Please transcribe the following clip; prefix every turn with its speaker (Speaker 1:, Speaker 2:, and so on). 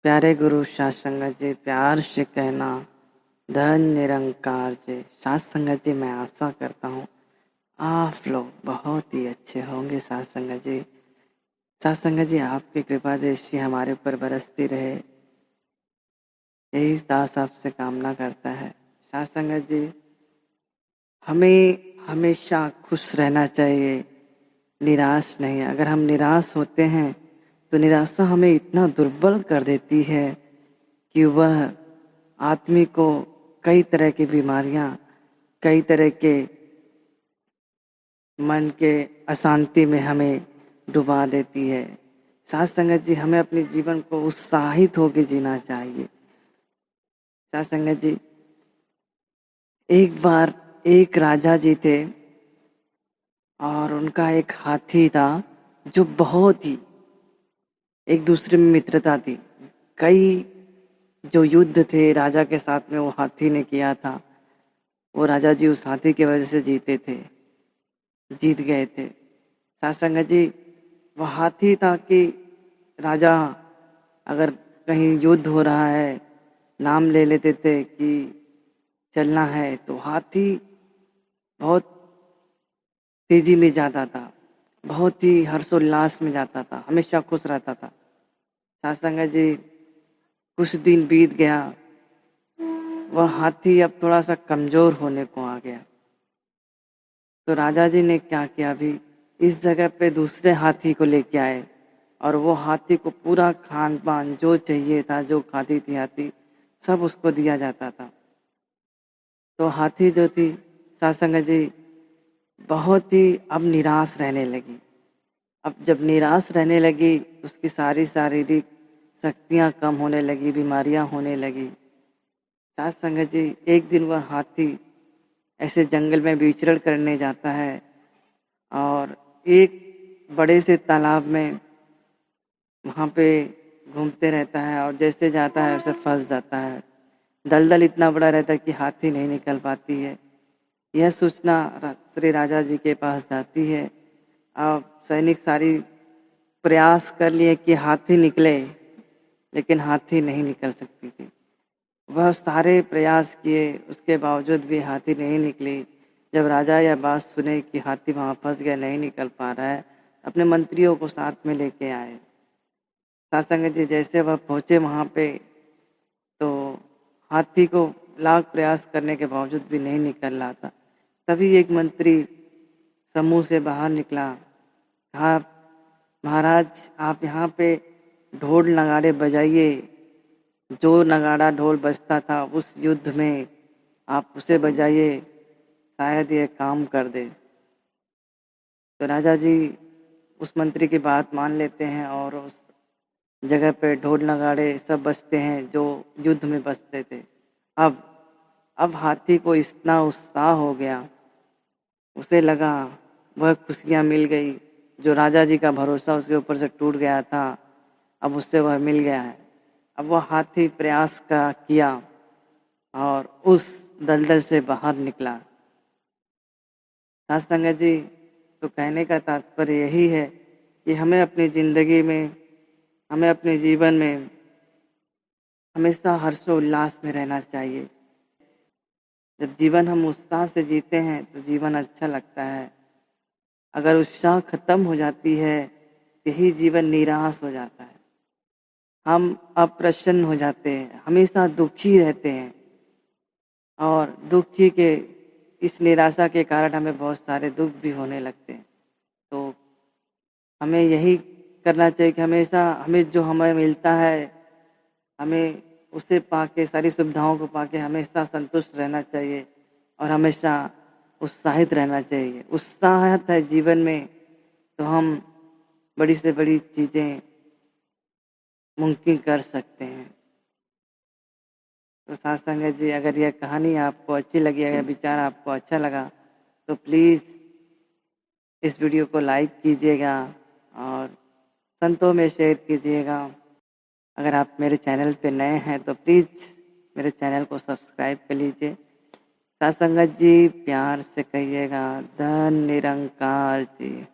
Speaker 1: प्यारे गुरु साध संगत जी, प्यार से कहना धन निरंकार जी। साध संगत जी, मैं आशा करता हूँ आप लोग बहुत ही अच्छे होंगे। साध संगत जी, साध संगत जी, आपकी कृपा दृष्टि हमारे ऊपर बरसती रहे, यही दास आपसे कामना करता है। साध संगत जी, हमें हमेशा खुश रहना चाहिए, निराश नहीं। अगर हम निराश होते हैं तो निराशा हमें इतना दुर्बल कर देती है कि वह आदमी को कई तरह की बीमारियां, कई तरह के मन के अशांति में हमें डुबा देती है। साध संगत जी, हमें अपने जीवन को उत्साहित होकर जीना चाहिए। साध संगत जी, एक बार एक राजा जी थे और उनका एक हाथी था जो बहुत ही एक दूसरे में मित्रता थी। कई जो युद्ध थे राजा के साथ में वो हाथी ने किया था, वो राजा जी उस हाथी की वजह से जीत गए थे। साध संगत जी, वह हाथी था कि राजा अगर कहीं युद्ध हो रहा है, नाम ले लेते थे कि चलना है, तो हाथी बहुत तेजी में जाता था, बहुत ही हर्षोल्लास में जाता था, हमेशा खुश रहता था। साध संगत जी, कुछ दिन बीत गया, वह हाथी अब थोड़ा सा कमजोर होने को आ गया। तो राजा जी ने क्या किया, अभी इस जगह पे दूसरे हाथी को लेके आए और वो हाथी को पूरा खान पान जो चाहिए था, जो खाती थी हाथी, सब उसको दिया जाता था। तो हाथी जो थी साध संगत जी, बहुत ही अब निराश रहने लगी। अब जब निराश रहने लगी, उसकी सारी शारीरिक शक्तियाँ कम होने लगी, बीमारियाँ होने लगी। साध संगत जी, एक दिन वह हाथी ऐसे जंगल में विचरण करने जाता है और एक बड़े से तालाब में वहाँ पे घूमते रहता है और जैसे जाता है वैसे फंस जाता है। दलदल इतना बड़ा रहता है कि हाथी नहीं निकल पाती है। यह सूचना श्री राजा जी के पास जाती है। अब सैनिक सारी प्रयास कर लिए कि हाथी निकले, लेकिन हाथी नहीं निकल सकती थी। वह सारे प्रयास किए, उसके बावजूद भी हाथी नहीं निकली। जब राजा यह बात सुने कि हाथी वहाँ फंस गया, नहीं निकल पा रहा है, अपने मंत्रियों को साथ में लेके आए। साध संगत जी, जैसे वह पहुँचे वहाँ पे, तो हाथी को लाख प्रयास करने के बावजूद भी नहीं निकल रहा था। तभी एक मंत्री समूह से बाहर निकला, कहा, महाराज आप यहाँ पे ढोल नगाड़े बजाइए, जो नगाड़ा ढोल बजता था उस युद्ध में आप उसे बजाइए, शायद ये काम कर दे। तो राजा जी उस मंत्री की बात मान लेते हैं और उस जगह पे ढोल नगाड़े सब बजते हैं जो युद्ध में बजते थे। अब हाथी को इतना उत्साह हो गया, उसे लगा वह खुशियाँ मिल गई, जो राजा जी का भरोसा उसके ऊपर से टूट गया था, अब उससे वह मिल गया है। अब वह हाथी प्रयास का किया और उस दलदल से बाहर निकला। साध संगत जी, तो कहने का तात्पर्य यही है कि हमें अपनी ज़िंदगी में, हमें अपने जीवन में हमेशा हर्षोल्लास में रहना चाहिए। जब जीवन हम उत्साह से जीते हैं तो जीवन अच्छा लगता है। अगर उत्साह खत्म हो जाती है, यही जीवन निराश हो जाता है। हम अप्रसन्न हो जाते हैं, हमेशा दुखी रहते हैं और दुखी के इस निराशा के कारण हमें बहुत सारे दुख भी होने लगते हैं। तो हमें यही करना चाहिए कि हमेशा हमें मिलता है, हमें उसे पाके, सारी सुविधाओं को पाके हमेशा संतुष्ट रहना चाहिए और हमेशा उत्साहित रहना चाहिए। उत्साहित है जीवन में तो हम बड़ी से बड़ी चीज़ें मुमकिन कर सकते हैं। तो साध संगत जी, अगर यह कहानी आपको अच्छी लगी, अगर विचार आपको अच्छा लगा, तो प्लीज़ इस वीडियो को लाइक कीजिएगा और संतों में शेयर कीजिएगा। अगर आप मेरे चैनल पे नए हैं तो प्लीज़ मेरे चैनल को सब्सक्राइब कर लीजिए। साध संगत जी, प्यार से कहिएगा धन निरंकार जी।